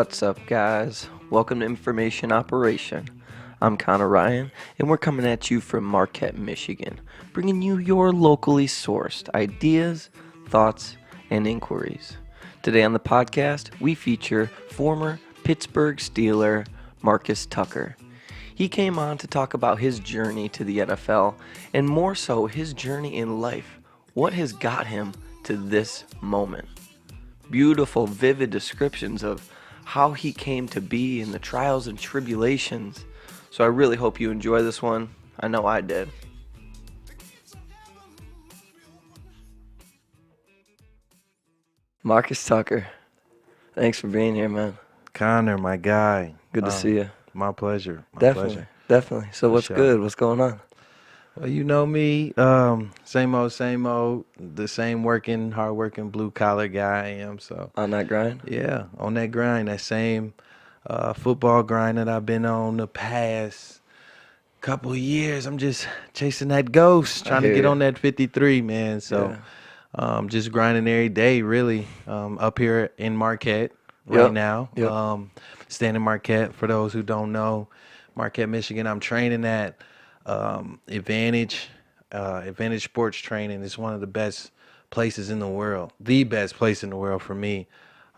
What's up, guys? Welcome to Information Operation. I'm Connor Ryan, and we're coming at you from Marquette, Michigan, bringing you your locally sourced ideas, thoughts, and inquiries. Today on the podcast, we feature former Pittsburgh Steeler Marcus Tucker. He came on to talk about his journey to the NFL, and more so, his journey in life. What has got him to this moment? Beautiful, vivid descriptions of how he came to be and the trials and tribulations. So I really hope you enjoy this one. I know I did. Marcus Tucker, thanks for being here, man. Connor, my guy. Good to see you. My pleasure. My Definitely, pleasure. definitely. So what's sure. good? What's going on? Well, you know me, same old, the same working, hard-working, blue-collar guy I am. So, On that grind? yeah, on that grind, that same football grind that I've been on the past couple of years. I'm just chasing that ghost, trying to hear get ya. on that 53, man. So, Yeah. just grinding every day, really. Up here in Marquette right Yep. now. Yep. Staying in Marquette. For those who don't know, Marquette, Michigan. I'm training at Advantage. Advantage Sports Training is one of the best places in the world. The best place in the world for me.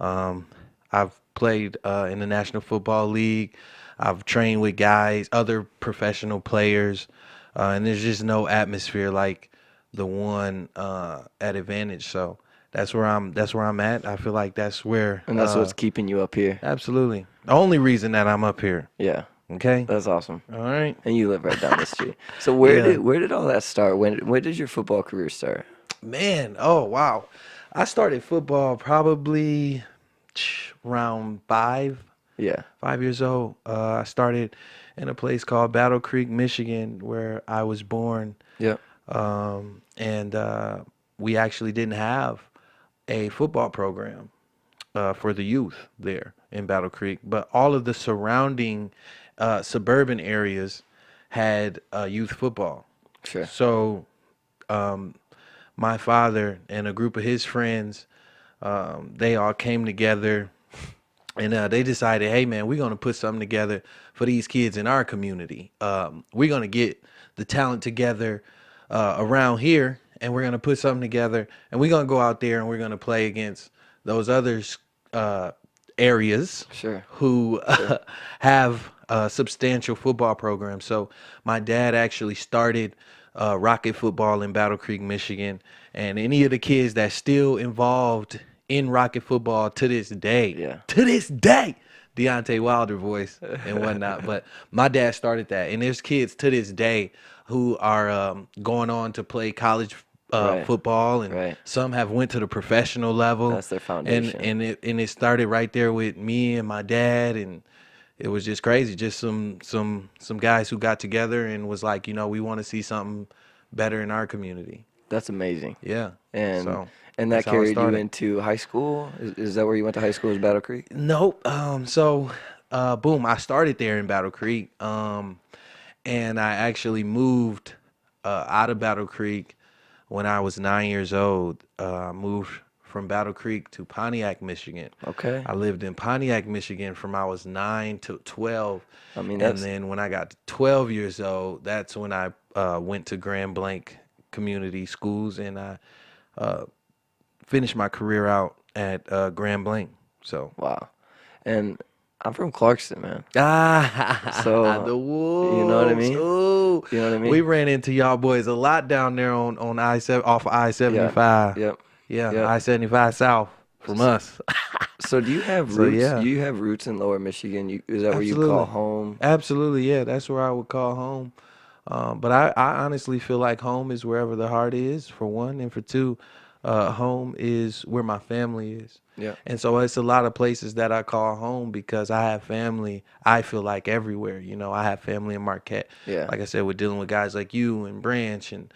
I've played in the National Football League. I've trained with guys, other professional players, and there's just no atmosphere like the one at Advantage. So that's where I'm. That's where I'm at. I feel like that's where. And that's what's keeping you up here. Absolutely. The only reason that I'm up here. Yeah. Okay. That's awesome. All right. And you live right down the street. So where Yeah. did all that start? When did your football career start? Man. Oh wow. I started football probably around Yeah. 5 years old. I started in a place called Battle Creek, Michigan, where I was born. Yep. And we actually didn't have a football program for the youth there in Battle Creek, but all of the surrounding suburban areas had youth football. Sure. So my father and a group of his friends, they all came together and they decided, hey man, we're gonna put something together for these kids in our community. We're gonna get the talent together around here, and we're gonna put something together, and we're gonna go out there and we're gonna play against those other areas Sure. who have a substantial football programs. So my dad actually started Rocket football in Battle Creek, Michigan, and any of the kids that's still involved in Rocket football Yeah. to this day, Deontay Wilder voice and whatnot. But my dad started that, and there's kids to this day who are going on to play college Right. football, and Right. some have went to the professional level. That's their and foundation. it started right there with me and my dad, and it was just crazy. Just some guys who got together and was like, we want to see something better in our community. That's amazing. Yeah. And So and that that's how it carried you started. into high school? Is that where you went to high school? Was Battle Creek? Nope. Boom, I started there in Battle Creek. And I actually moved out of Battle Creek when I was 9 years old. I moved from Battle Creek to Pontiac, Michigan. Okay. I lived in Pontiac, Michigan from I was 9 to 12. I mean, And that's then when I got to 12 years old, that's when I went to Grand Blanc Community Schools, and I finished my career out at Grand Blanc. So wow. And I'm from Clarkston, man. the So, Wolves. you know what I mean? Ooh. You know what I We mean? ran into y'all boys a lot down there on I-7 off of I-75. Yep. Yeah, Yep. I-75 south from us. So do you have So roots? yeah, Do you have roots in Lower Michigan? Is that where you call absolutely. home? Absolutely, yeah. That's where I would call home. But I honestly feel like home is wherever the heart is, for one, and for two, home is where my family is. Yeah. And so it's a lot of places that I call home because I have family, I feel like everywhere. I have family in Marquette. Yeah. Like I said, we're dealing with guys like you and Branch and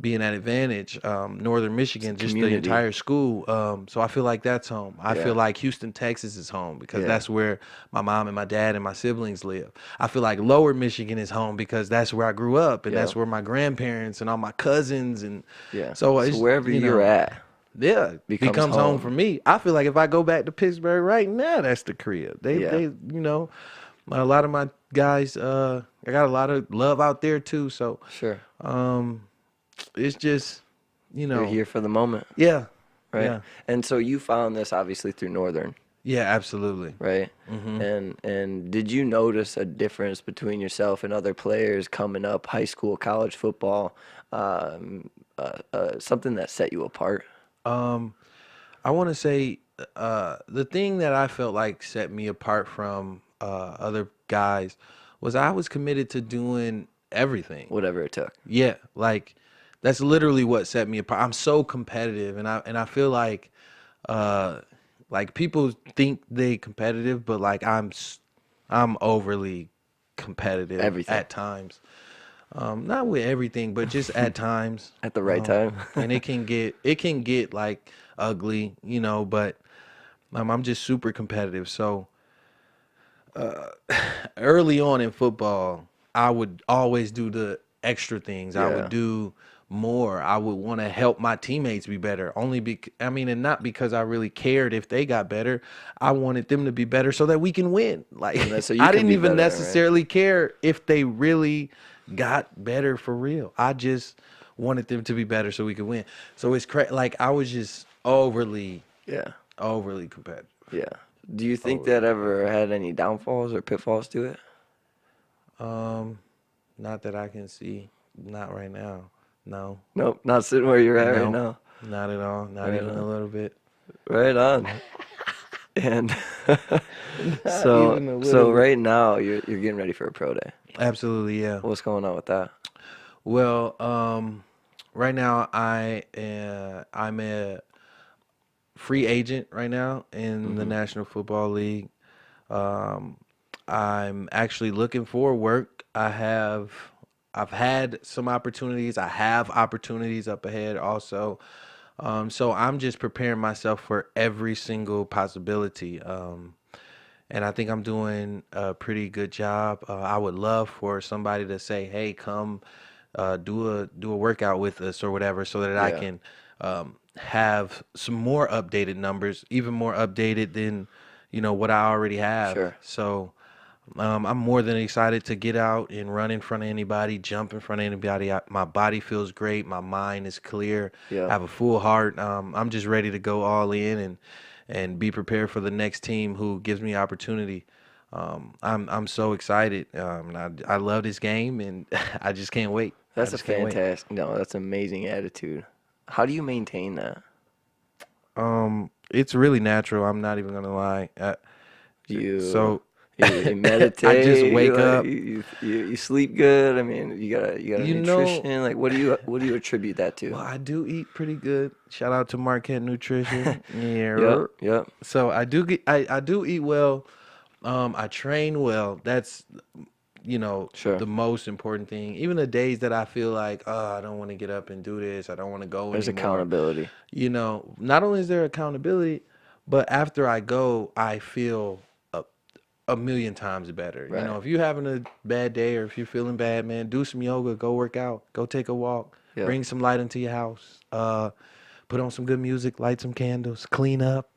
being at Advantage, Northern Michigan, just the Community. entire school. So I feel like that's home. I Yeah. feel like Houston, Texas is home because Yeah. that's where my mom and my dad and my siblings live. I feel like Lower Michigan is home because that's where I grew up, and Yeah. that's where my grandparents and all my cousins, and Yeah. so So it's wherever you're at. Yeah, becomes becomes home home. for me. I feel like if I go back to Pittsburgh right now, that's the crib. Yeah. They, a lot of my guys, I got a lot of love out there too. So, Sure. um, it's just, you You're know, here for the moment, yeah, right? yeah, And so you found this obviously through Northern, yeah, absolutely. right? And did you notice a difference between yourself and other players coming up, high school, college football, something that set you apart? Um, I want to say, the thing that I felt like set me apart from other guys was I was committed to doing everything. Whatever it took. Yeah, like that's literally what set me apart. I'm so competitive, and I feel uh like people think they competitive, but like I'm overly competitive Everything at times. Not with everything, but just at times. at the right time. And it can get like ugly, but I'm just super competitive. So early on in football, I would always do the extra things. I would Yeah. do more. I would want to help my teammates be better. And not because I really cared if they got better. I wanted them to be better so that we can win. Like And that's so you I can didn't be even better, right? necessarily care if they really got better for real. I just wanted them to be better so we could win. So it's like I was just Yeah. overly competitive. Yeah. Do you think Overly. that ever had any downfalls or pitfalls to it? Um, Not that I can see. Not right now. No. Nope, not sitting where you're at right No. now. Not at all. Not Right even a on. little bit. Right on. And Not even a little so bit. right now you're getting ready for a pro day. Absolutely, yeah. What's going on with that? Well, right now I'm a free agent right now in the Hmm. National Football League. Um, I'm actually looking for work. I've had some opportunities. I have opportunities up ahead also. So I'm just preparing myself for every single possibility. And I think I'm doing a pretty good job. I would love for somebody to say, "Hey, come do a workout with us or whatever," so that I Yeah, can have some more updated numbers, even more updated than what I already have. sure. So I'm more than excited to get out and run in front of anybody, jump in front of anybody. My body feels great. My mind is clear. I Yeah, have a full heart. I'm just ready to go all in and be prepared for the next team who gives me opportunity. I'm so excited. I love this game, and I just can't wait. I that's a just can't wait. fantastic. No, that's an amazing attitude. How do you maintain that? It's really natural. I'm not even gonna lie. You So you I just meditate. You wake like up. you sleep good. I mean, you got a You know, nutrition. Like, what do you attribute that to? well, I do eat pretty good. Shout out to Marquette Nutrition. Yep, Yeah. yep. So I do eat well. I train well. That's Sure. the most important thing. Even the days that I feel like, oh, I don't want to get up and do this. I don't want to go There's anymore. accountability. Not only is there accountability, but after I go, I feel a million times better. Right. If you're having a bad day or if you're feeling bad, man, do some yoga, go work out, go take a walk, Yep. bring some light into your house, put on some good music, light some candles, clean up,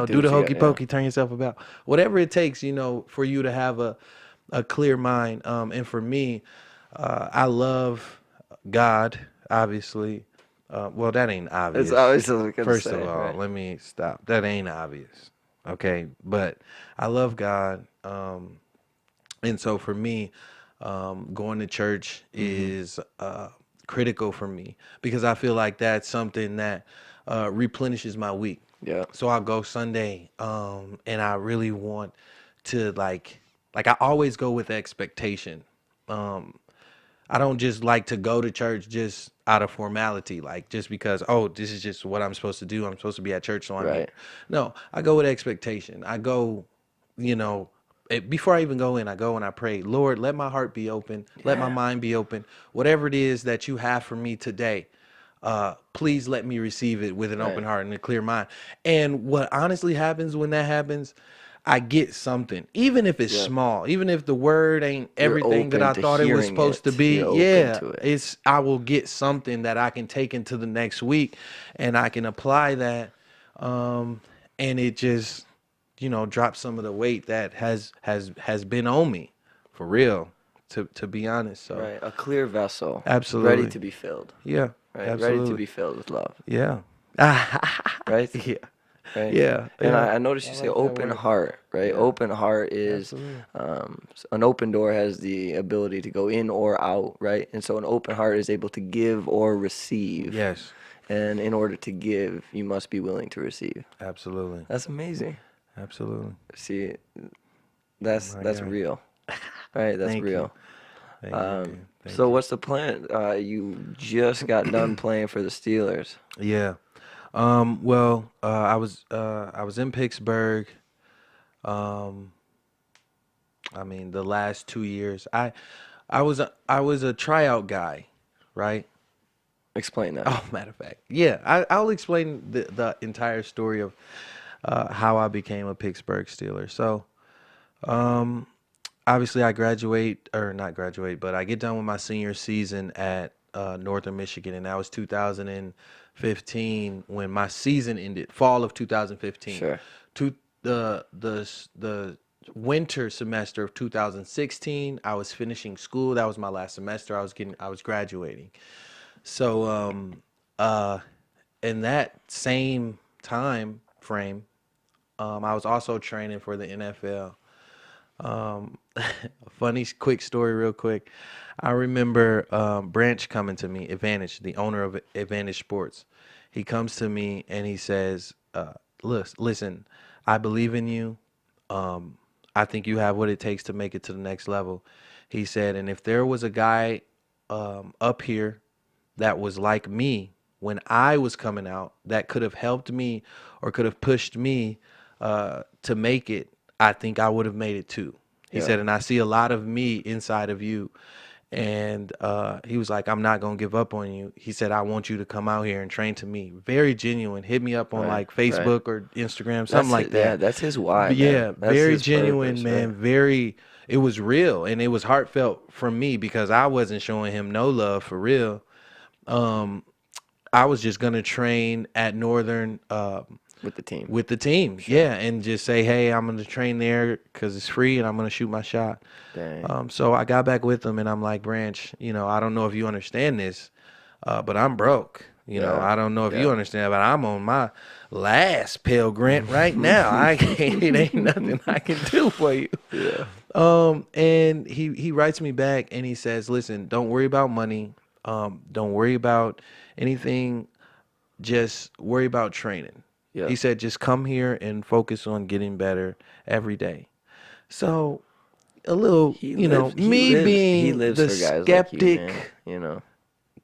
Do do the what you got. hokey Yeah. pokey, turn yourself about. Whatever it takes, for you to have a clear mind. And for me, I love God, obviously. Well, that ain't It's obvious. always what I was gonna First of say. all, Right. let me stop. That ain't obvious. Okay. But I love God. And so for me, going to church Mm-hmm. is critical for me because I feel like that's something that replenishes my week. Yep. So I'll go Sunday, and I really want to like I always go with expectation. Um, I don't just like to go to church just out of formality, like just because, oh, this is just what I'm supposed to do. I'm supposed to be at church, so I'm here. Right. No, I go with expectation. I go, you know, before I even go in, I go and I pray, Lord, let my heart be open, let my Yeah. mind be open. Whatever it is that you have for me today, please let me receive it with an open Right. heart and a clear mind. And what honestly happens when that happens, I get something, even if it's Yep. small, even if the word ain't You're everything that open I to thought it was hearing supposed to it. be. You're open Yeah, to it. I will get something that I can take into the next week, and I can apply that, um, and it just, drops some of the weight that has been on me, for real, to be honest. So Right. A clear vessel, ready absolutely, to be filled. yeah, Right. Ready to absolutely, be filled with love. yeah, Right. yeah, Right. yeah, And yeah. I noticed I you say like that open word. heart, right? Yeah, Open heart is absolutely. an open door has the ability to go in or out, right? And so an open heart is able to give or receive. Yes, And in order to give, you must be willing to receive. absolutely, That's amazing. absolutely. See, that's My that's God. real, right? That's Thank you. real. Thank you again. So Thank you. what's the plan? You just got done playing for the Steelers. Yeah. Well, I was in Pittsburgh. Um, I mean, the last 2 years, I was a tryout guy, right? Explain that. Oh, matter of fact, yeah. I'll explain the entire story of how I became a Pittsburgh Steeler. So, um, obviously, I graduate or not graduate, but I get done with my senior season at Northern Michigan, and that was 2015 when my season ended, fall of 2015. Sure. To the winter semester of 2016, I was finishing school. That was my last semester. I was graduating. So uh, in that same time frame, I was also training for the NFL. A funny quick story real quick. I remember Branch coming to me, Advantage, the owner of Advantage Sports. He comes to me and he says, listen, I believe in you. I think you have what it takes to make it to the next level. He said, and if there was a guy up here that was like me when I was coming out that could have helped me or could have pushed me to make it, I think I would have made it too. He Yeah. said, and I see a lot of me inside of you. And he was like, I'm not going to give up on you. He said, I want you to come out here and train to me. Very genuine. Hit me up on Right. like Right. Facebook or Instagram, something That's like it. Yeah. that. That's his why, But man. yeah, That's very his genuine, purpose, right? man. It was real and it was heartfelt from me because I wasn't showing him no love for real. Um, I was just gonna train at Northern With the team. with the team, Sure. yeah, and just say, hey, I'm gonna train there because it's free and I'm gonna shoot my shot. Dang. So I got back with them and I'm like, Branch, I don't know if you understand this, but I'm broke. Yeah. I don't know if you Yeah. understand, but I'm on my last Pell Grant right now. I can't, it ain't nothing I can do for you. Yeah. And he writes me back and he says, listen, don't worry about money. Don't worry about anything. Just worry about training. Yeah. He said, just come here and focus on getting better every day. So a little, me He being lives the for guys like you, man. skeptic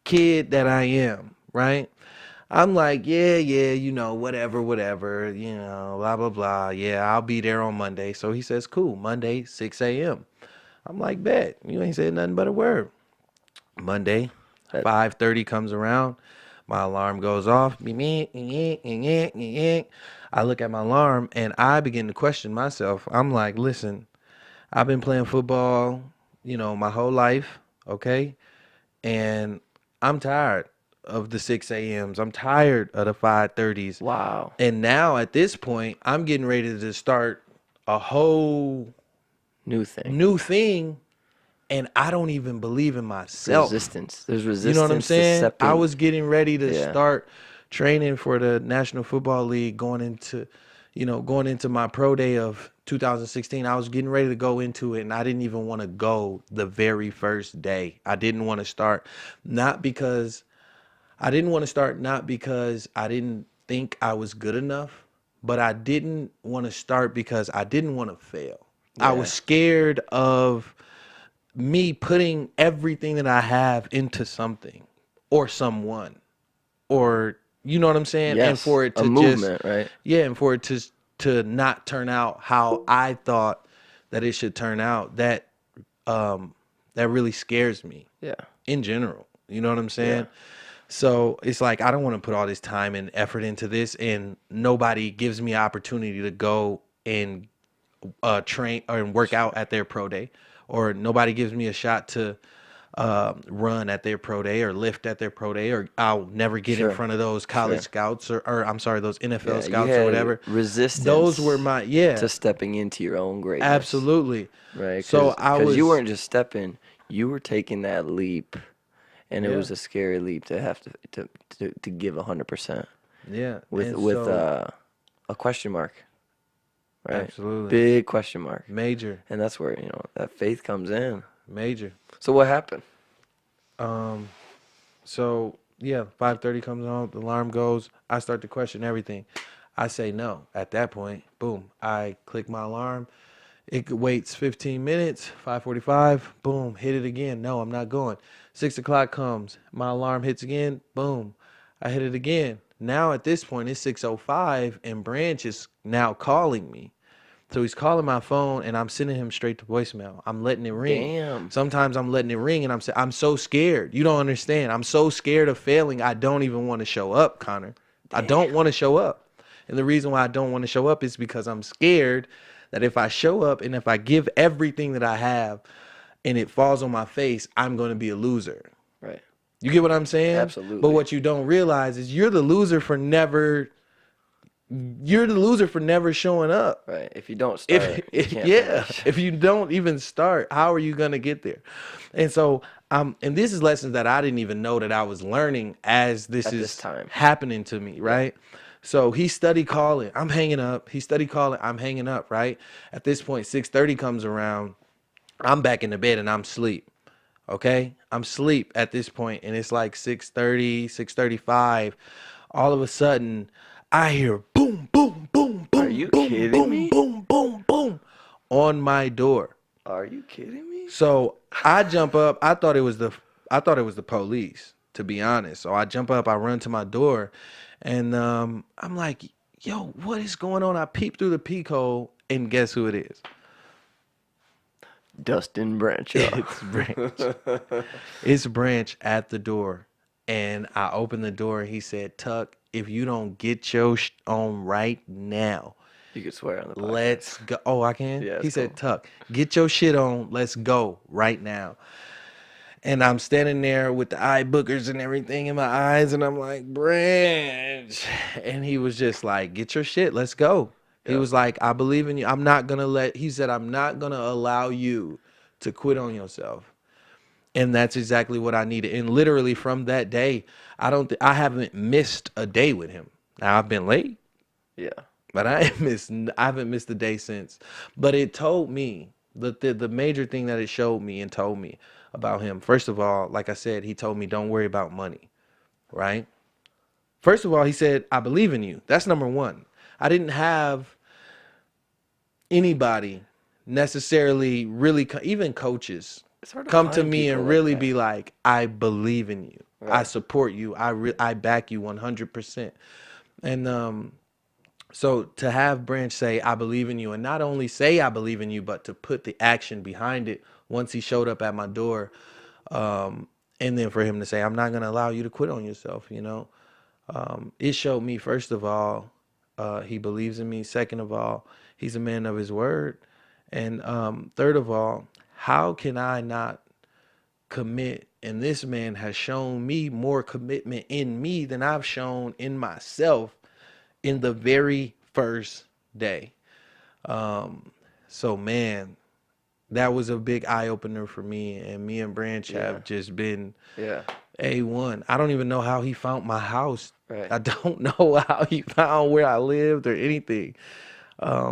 kid that I am, right? I'm like, yeah, whatever, whatever, blah, blah, blah. Yeah, I'll be there on Monday. So he says, cool, Monday, 6 a.m. I'm like, bet. You ain't said nothing but a word. Monday, That- 5:30 comes around. My alarm goes off. I look at my alarm and I begin to question myself. I'm like, listen, I've been playing football, my whole life, okay? And I'm tired of the 6 a.m.s. I'm tired of the 5:30s. Wow. And now at this point, I'm getting ready to start a whole New thing. new thing and I don't even believe in myself. Resistance. There's resistance. You know what I'm to saying? stepping. I was getting ready to Yeah. start training for the National Football League going into my pro day of 2016. I was getting ready to go into it and I didn't even want to go the very first day. I didn't want to start not because I didn't think I was good enough, but I didn't want to start because I didn't want to fail. I Yeah. was scared of me putting everything that I have into something or someone or you know what I'm saying? And Yes. for it A to movement, right? yeah, and for it to not turn out how I thought that it should turn out, that really scares me Yeah. in general. You know what I'm saying? Yeah. So it's like I don't want to put all this time and effort into this and nobody gives me an opportunity to go and train or work out at their pro day, or nobody gives me a shot to run at their pro day or lift at their pro day, or I'll never get in Sure. front of those college Sure. scouts or I'm sorry, those NFL Yeah, you scouts or had whatever. Those were resistance my, yeah, to stepping into your own greatness, absolutely. right? So I Because you was, weren't just stepping, you were taking that leap, and it yeah, was a scary leap to have to give 100% yeah. with And so, a question mark, right? absolutely. Big question mark, Major, and that's where that faith comes in. major. So what happened? Um, so yeah, 5:30 comes on, the alarm goes. I start to question everything. I say no. At that point, boom, I click my alarm. It waits 15 minutes, 5:45, boom, hit it again. No, I'm not going. 6 o'clock comes, my alarm hits again, boom, I hit it again. Now at this point, it's 6:05, and Branch is now calling me. So he's calling my phone, and I'm sending him straight to voicemail. I'm letting it ring. Damn. Sometimes I'm letting it ring, and I'm so scared. You don't understand. I'm so scared of failing. I don't even want to show up, Connor. I don't want to show up. And the reason why I don't want to show up is because I'm scared that if I show up and if I give everything that I have and it falls on my face, I'm going to be a loser. Right. You get what I'm saying? Absolutely. But what you don't realize is you're the loser for never showing up. Right. If you don't start, you can't Yeah, finish. if you don't even start, how are you gonna get there? And so, and this is lessons that I didn't even know that I was learning as this At is this time. happening to me, right? So he study calling, I'm hanging up. He study calling, I'm hanging up, right? At this point, 6:30 comes around. I'm back in the bed and I'm asleep. Okay, I'm asleep at this point, and it's like 6:30, 6:35. All of a sudden, I hear boom, boom, boom, Are boom, you boom, kidding boom, me? boom, boom, boom on my door. Are you kidding me? So I jump up. I thought it was the police, to be honest. So I jump up. I run to my door, and I'm like, "Yo, what is going on?" I peep through the peephole, and guess who it is? Dustin Branch. It's Branch. It's Branch at the door. And I opened the door and he said, Tuck, if you don't get your on right now, You could swear on the podcast. let's go. Oh, I can? Yeah, He it's said, cool. Tuck, get your shit on. Let's go right now. And I'm standing there with the eye boogers and everything in my eyes. And I'm like, Branch. And he was just like, get your shit. Let's go. He Yeah. was like, I believe in you. He said, I'm not going to allow you to quit on yourself. And that's exactly what I needed. And literally from that day, I haven't missed a day with him. Now I've been late, Yeah. but I haven't missed a day since. But it told me the major thing that it showed me and told me about him. First of all, like I said, he told me don't worry about money, right? First of all, he said, I believe in you. That's number one. I didn't have anybody necessarily really, even coaches, It's hard to come to find me people and like really that. be like, I believe in you. I Right. support you. I back you 100%. And so to have Branch say, I believe in you, and not only say I believe in you, but to put the action behind it once he showed up at my door. And then for him to say, I'm not going to allow you to quit on yourself, it showed me, first of all, he believes in me. Second of all, he's a man of his word. And third of all, how can I not commit? And this man has shown me more commitment in me than I've shown in myself in the very first day. So man, that was a big eye opener for me. And me and Branch have just been Yeah. A1. I don't even know how he found my house. Right. I don't know how he found where I lived or anything.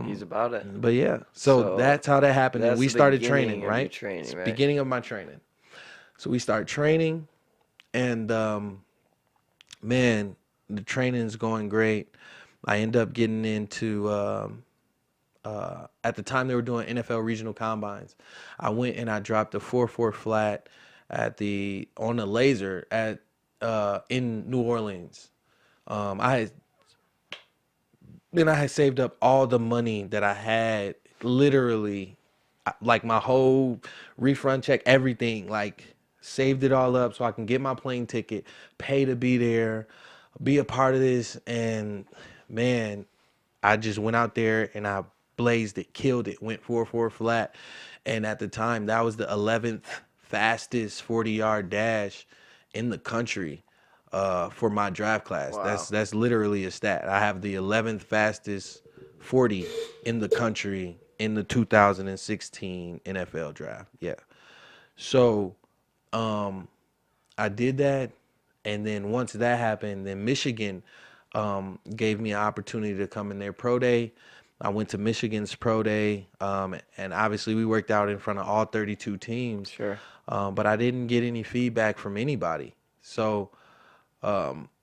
He's about it. But yeah, so So, that's how that happened. And that's we the started beginning training, of your right? training, It's right? beginning of my training. So we start training, and man, the training is going great. I end up getting into at the time they were doing NFL regional combines. I went and I dropped a 4.4 flat on the laser at in New Orleans. I had saved up all the money that I had, literally, like my whole refund check, everything, like saved it all up so I can get my plane ticket, pay to be there, be a part of this. And man, I just went out there and I blazed it, killed it, went 4.4 flat. And at the time, that was the 11th fastest 40-yard dash in the country for my draft class. Wow. That's literally a stat. I have the 11th fastest 40 in the country in the 2016 NFL draft. Yeah. So I did that, and then once that happened, then Michigan gave me an opportunity to come in their pro day. I went to Michigan's pro day, and obviously we worked out in front of all 32 teams. Sure. But I didn't get any feedback from anybody. So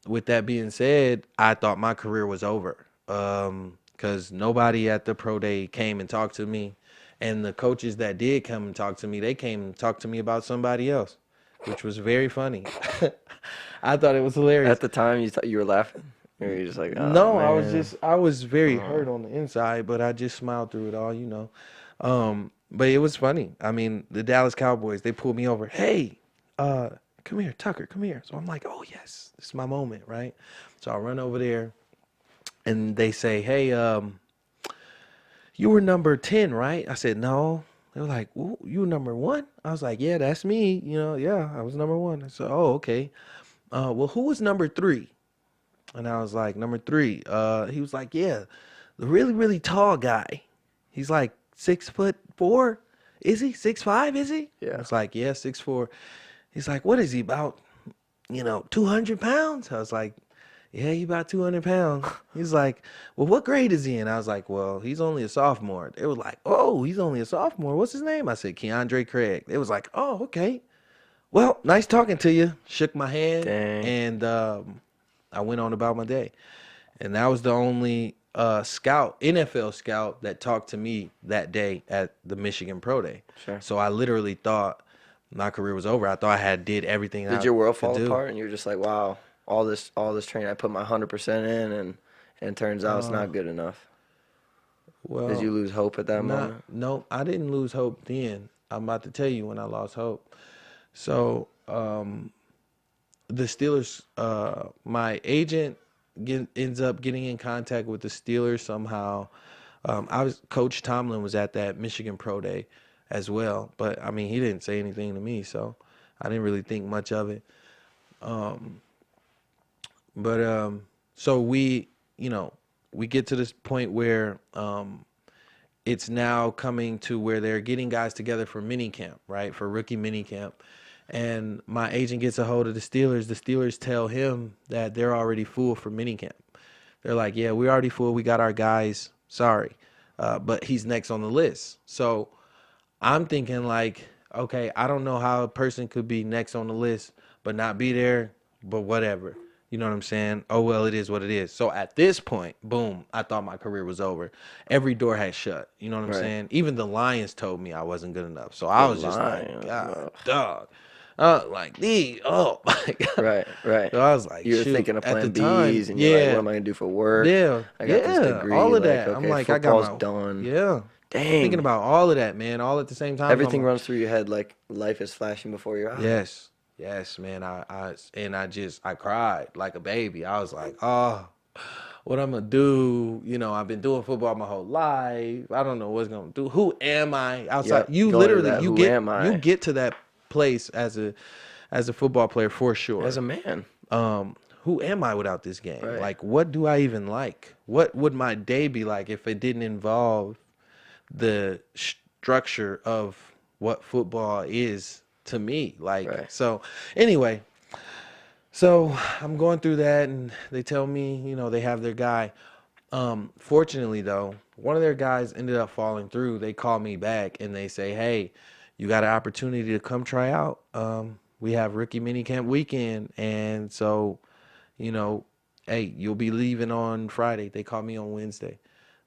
with that being said, I thought my career was over because nobody at the pro day came and talked to me. And the coaches that did come and talk to me, they came and talked to me about somebody else, which was very funny. I thought it was hilarious. At the time, you thought you were laughing? Or you were just like, oh, No, man. I was very hurt on the inside, but I just smiled through it all, you know. But it was funny. I mean, the Dallas Cowboys, they pulled me over. Hey, come here, Tucker, come here. So I'm like, oh yes, this is my moment, right? So I run over there, and they say, hey, you were number 10, right? I said, no. They were like, ooh, you were number 1? I was like, yeah, that's me. You know, yeah, I was number 1. I said, oh, okay. Well, who was number 3? And I was like, number 3. He was like, yeah, the really, really tall guy. He's like 6'4". Is he 6'5"? Is he? Yeah. I was like, yeah, 6'4". He's like, what is he, about 200 pounds? I was like, yeah, he about 200 pounds. He's like, well, what grade is he in? I was like, well, he's only a sophomore. They were like, oh, he's only a sophomore. What's his name? I said, Keandre Craig. They was like, oh, okay. Well, nice talking to you. Shook my hand. Dang. And I went on about my day. And that was the only NFL scout that talked to me that day at the Michigan Pro Day. Sure. So I literally thought my career was over. I thought I had did everything Did I your world could fall do. apart, and you're just like, wow, all this training, I put my 100% in, and it turns out it's not good enough. Well, Did you lose hope at that moment? No, I didn't lose hope then. I'm about to tell you when I lost hope. So the Steelers, my agent ends up getting in contact with the Steelers somehow. Coach Tomlin was at that Michigan Pro Day as well, but I mean he didn't say anything to me, so I didn't really think much of it. So we get to this point where it's now coming to where they're getting guys together for mini camp, right? For rookie mini camp. And my agent gets a hold of the Steelers. The Steelers tell him that they're already full for mini camp. They're like, yeah, we're already full. We got our guys. Sorry. But he's next on the list. So I'm thinking like, okay, I don't know how a person could be next on the list but not be there, but whatever. You know what I'm saying? Oh, well, it is what it is. So at this point, boom, I thought my career was over. Every door had shut. You know what I'm Right. saying? Even the Lions told me I wasn't good enough. So I was just like, Lions, God, ugh. dog. Like, oh, my God. Right. So I was like, You were shoot. thinking of At plan the time, Bs, and you're like, yeah. what am I gonna do for work? Yeah, I got this degree. all of like, that. Okay, I'm like, I got football's my done. Yeah, Dang. thinking about all of that, man, all at the same time. Everything I'm runs through your head like life is flashing before your eyes. Yes, man. I cried like a baby. I was like, oh, what I'm gonna do? I've been doing football my whole life. I don't know what's gonna do. Who am I outside? Yep, You going to literally, that, you who get, am I? you get to that place as a football player for sure. As a man. Who am I without this game? Right. Like, what do I even like? What would my day be like if it didn't involve the structure of what football is to me? Like, Right. so anyway, so I'm going through that, and they tell me, they have their guy. Fortunately, though, one of their guys ended up falling through. They call me back, and they say, hey, you got an opportunity to come try out. We have rookie minicamp weekend, and so, hey, you'll be leaving on Friday. They called me on Wednesday.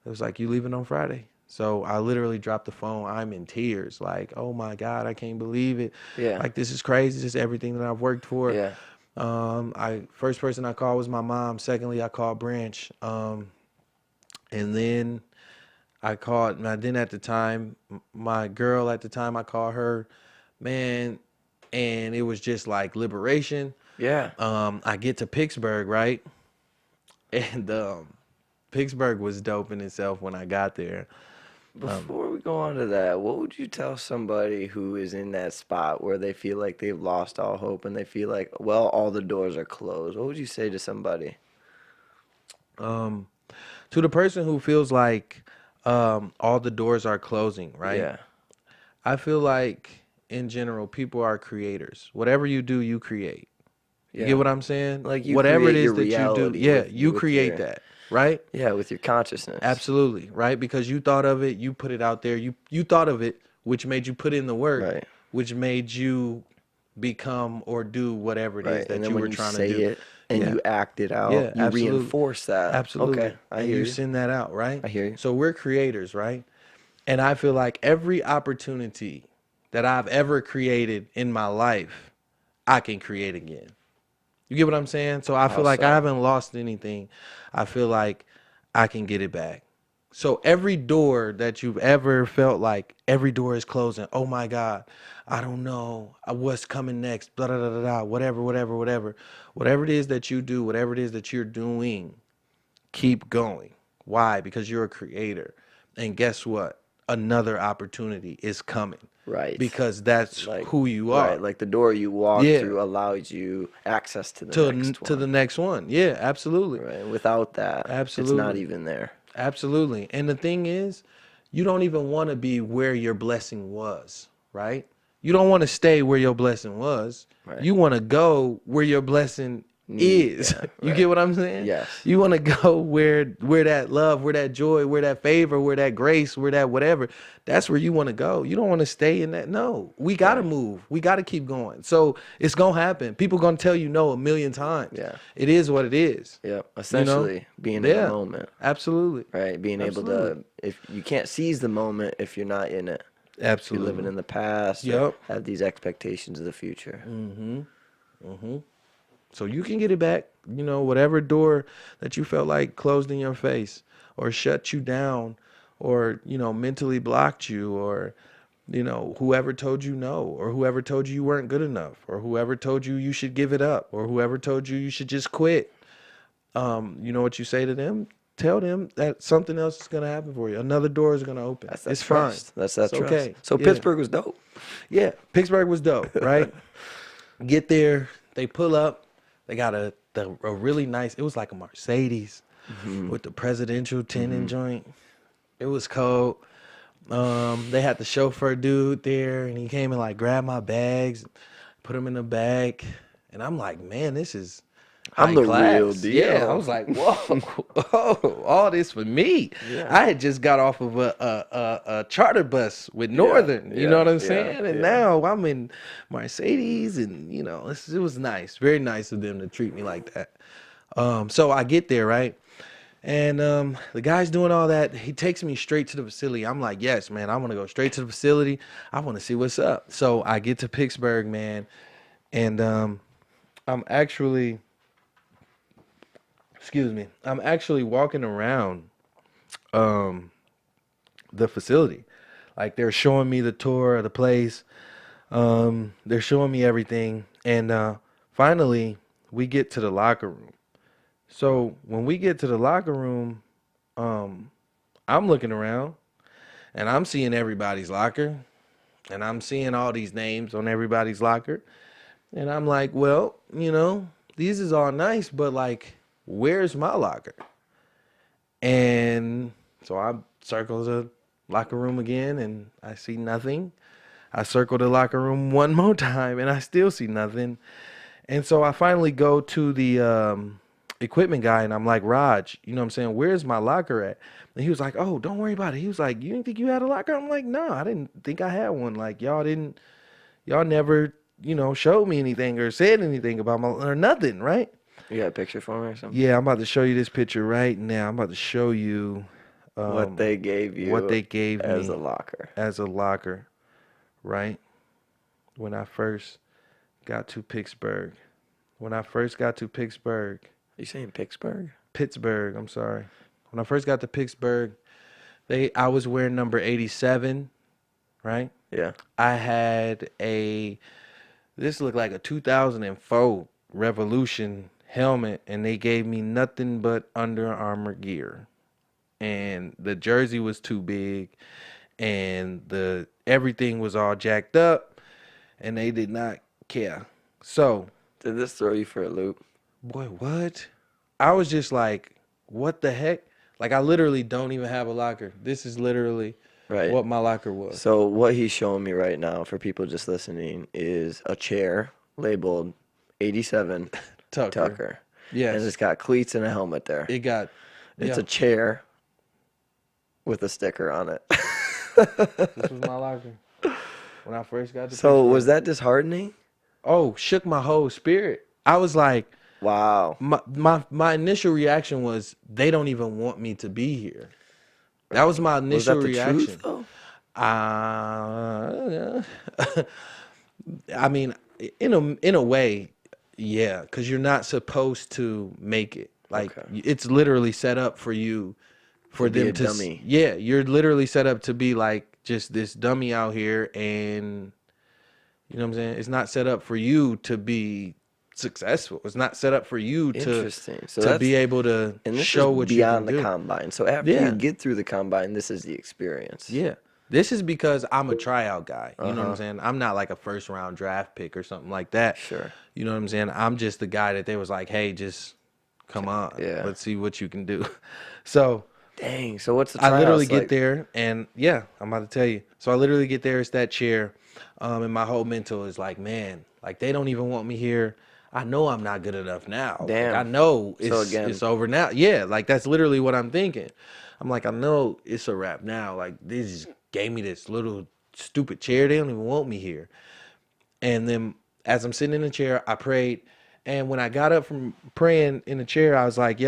It was like, you leaving on Friday? So I literally dropped the phone. I'm in tears. Like, oh my God, I can't believe it. Yeah. Like, this is crazy. This is everything that I've worked for. Yeah. First person I called was my mom. Secondly, I called Branch. And then I called, and then at the time, my girl at the time, I called her, man, and it was just like liberation. Yeah. I get to Pittsburgh, right? And Pittsburgh was dope in itself when I got there. Before we go on to that, what would you tell somebody who is in that spot where they feel like they've lost all hope and they feel like, well, all the doors are closed? What would you say to somebody? Um, to the person who feels like all the doors are closing, right? Yeah. I feel like in general, people are creators. Whatever you do, you create. You get Yeah. what I'm saying? Like you Whatever it create your is that you do, reality yeah, with you with create your that, right? yeah, with your consciousness. Absolutely, right? Because you thought of it, you put it out there, you thought of it, which made you put in the work, Right. which made you become or do whatever it is Right. And that then you when were you trying to say do. it and Yeah, you act it out, yeah, you absolutely. reinforce that. Okay, Absolutely. I And hear you you. send that out, right? I hear you. So we're creators, right? And I feel like every opportunity that I've ever created in my life, I can create again. You get what I'm saying? So I How feel like I so? haven't lost anything. I feel like I can get it back. So every door that you've ever felt like every door is closing. Oh my God, I don't know what's coming next. Blah, blah, blah, blah, blah, whatever, whatever, whatever. Whatever it is that you do, whatever it is that you're doing, keep going. Why? Because you're a creator. And guess what? Another opportunity is coming Right. because that's Like who you right, are. like the door you walk Yeah. through allows you access to the To next to the one. next one. Yeah, absolutely. Right. Without that, it's not Absolutely. even there. Absolutely. And the thing is, you don't even want to be where your blessing was, right? You don't want to stay where your blessing was. Right. You want to go where your blessing is. Yeah, You right. get what I'm saying? Yes. You want to go where that love, where that joy, where that favor, where that grace, where that whatever. That's where you want to go. You don't want to stay in that. No. We got to Right. move. We got to keep going. So it's going to happen. People going to tell you no a million times. Yeah. It is what it is. Yep. You know? Essentially being in the Yeah. moment. Absolutely. Right. Being able Absolutely. to if you can't seize the moment if you're not in it. If you're living Absolutely. in the past or Yep. have these expectations of the future. So you can get it back. You know, whatever door that you felt like closed in your face or shut you down or, mentally blocked you or, whoever told you no or whoever told you you weren't good enough or whoever told you you should give it up or whoever told you you should just quit. You know what you say to them? Tell them that something else is going to happen for you. Another door is going to open. That's that It's fine. trust. That's that It's trust. okay. So Yeah. Pittsburgh was dope. Yeah, Pittsburgh was dope, right? Get there, they pull up, they got a really nice. It was like a Mercedes with the presidential tinting joint. It was cold. They had the chauffeur dude there, and he came and like grabbed my bags, put them in the bag, and I'm like, man, this is I'm high the class. real Yeah, I deal. was like, whoa, whoa, all this for me. Yeah. I had just got off of a charter bus with Northern. You know what I'm saying? And now I'm in Mercedes, and it was nice, very nice of them to treat me like that. So I get there, right? And the guy's doing all that. He takes me straight to the facility. I'm like, yes, man, I want to go straight to the facility. I want to see what's up. So I get to Pittsburgh, man, and I'm actually, I'm actually walking around the facility. Like they're showing me the tour of the place. They're showing me everything. And finally, we get to the locker room. So when we get to the locker room, I'm looking around and I'm seeing everybody's locker and I'm seeing all these names on everybody's locker. And I'm like, well, these is all nice, but like, where's my locker? And so I circle the locker room again and I see nothing. I circle the locker room one more time and I still see nothing. And so I finally go to the equipment guy and I'm like, Raj, you know what I'm saying? Where's my locker at? And he was like, oh, don't worry about it. He was like, you didn't think you had a locker? I'm like, no, I didn't think I had one. Like, y'all never, showed me anything or said anything about or nothing, right? You got a picture for me or something? Yeah, I'm about to show you this picture right now. I'm about to show you What they gave you what they gave as me a locker. as a locker, right? When I first got to Pittsburgh. When I first got to Pittsburgh, You saying Pittsburgh? Pittsburgh, I'm sorry. When I first got to Pittsburgh, I was wearing number 87, right? Yeah. I had this looked like a 2004 Revolution helmet, and they gave me nothing but Under Armour gear. and the jersey was too big, and the everything was all jacked up, and they did not care. So, Did this throw you for a loop? boy, what? I was just like, what the heck? Like, I literally don't even have a locker. This is literally Right. what my locker was. So what he's showing me right now for people just listening is a chair labeled 87 Tucker. Yes. And it's got cleats and a helmet there. It got, It's yeah, a chair with a sticker on it. this was my locker when I first got to So Pittsburgh. was that disheartening? Oh, shook my whole spirit. I was like, Wow. my initial reaction was, they don't even want me to be here. That was my Was initial that the reaction. truth though? Uh, I mean, in a way, yeah, because you're not supposed to make it. Like, Okay. it's literally set up for you, for be them a to dummy. yeah, you're literally set up to be like just this dummy out here, and you know what I'm saying? It's not set up for you to be successful. It's not set up for you to Interesting. So to that's be able to and this show is what you beyond can the do. combine. So after Yeah. you get through the combine, this is the experience. Yeah. This is because I'm a tryout guy. You know what Uh-huh. I'm saying? I'm not like a first round draft pick or something like that. Sure. You know what I'm saying? I'm just the guy that they was like, hey, just come on. Yeah. Let's see what you can do. So Dang. So what's the I literally tryouts get like? there, and yeah, I'm about to tell you. So I literally get there, it's that chair. And my whole mental is like, man, like they don't even want me here. I know I'm not good enough now. Like, Damn. I know So it's again- it's over now. Yeah, like that's literally what I'm thinking. I'm like, I know it's a wrap now. Like they just gave me this little stupid chair. They don't even want me here. And then as I'm sitting in the chair, I prayed. And when I got up from praying in the chair, I was like,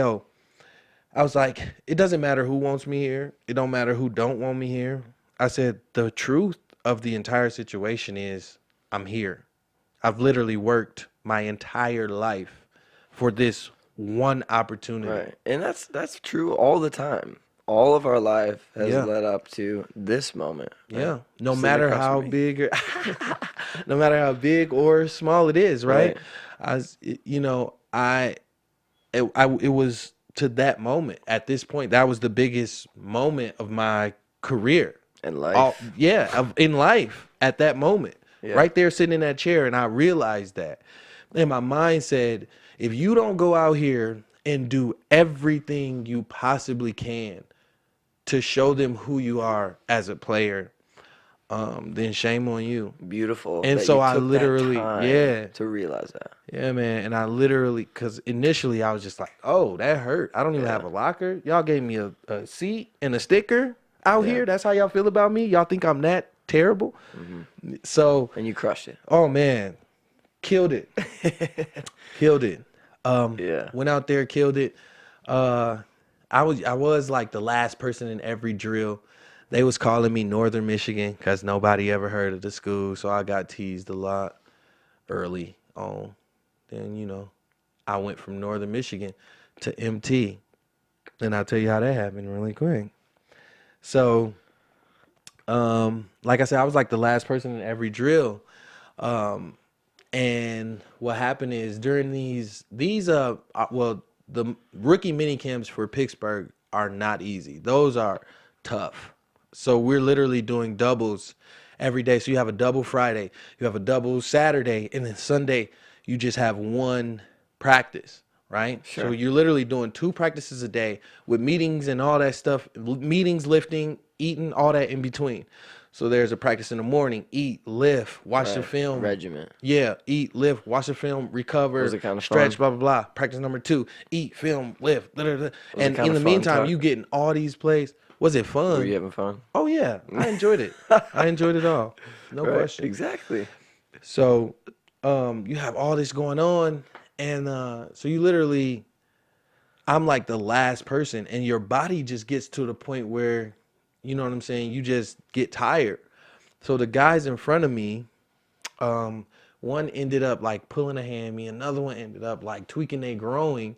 it doesn't matter who wants me here. It don't matter who don't want me here. I said, the truth of the entire situation is I'm here. I've literally worked my entire life for this one opportunity. Right. And that's true all the time. All of our life has Yeah. led up to this moment. right? Yeah. No Sitting matter across how from me. big or no matter how big or small it is, right? Right. It was to that moment at this point. That was the biggest moment of my career. In life. In life at that moment. Yeah. Right there sitting in that chair, and I realized that. And my mind said, if you don't go out here and do everything you possibly can to show them who you are as a player, then shame on you. Beautiful. And that so you I took that literally- time yeah. to realize that. Yeah, man. And I literally, because initially I was just like, oh, that hurt. I don't even have a locker. Y'all gave me a seat and a sticker out Yeah. here. That's how y'all feel about me? Y'all think I'm that terrible? So, And you crushed it. oh, man. Killed it. Killed it. Yeah. Went out there, killed it. I was like the last person in every drill. They was calling me Northern Michigan because nobody ever heard of the school. So I got teased a lot early on. Then, I went from Northern Michigan to MT. And I'll tell you how that happened really quick. So, like I said, I was like the last person in every drill. And what happened is during the rookie mini camps for Pittsburgh are not easy. Those are tough. So we're literally doing doubles every day. So you have a double Friday, you have a double Saturday, and then Sunday you just have one practice, right? So you're literally doing 2 practices a day with meetings and all that stuff, meetings, lifting, eating, all that in between. So there's a practice in the morning, eat, lift, watch the Right. film. Regiment. Yeah, eat, lift, watch the film, recover, Was it kinda stretch, fun? blah, blah, blah. Practice number 2, eat, film, lift, da, da, da. it And kinda in the fun, meantime, Tuck? you getting all these plays. Was it fun? Were you having fun? Oh, yeah. I enjoyed it. I enjoyed it all. No Right. question. Exactly. So you have all this going on. And so you literally, I'm like the last person. And your body just gets to the point where, you know what I'm saying, you just get tired. So the guys in front of me, one ended up like pulling a hammy, another one ended up like tweaking their groin.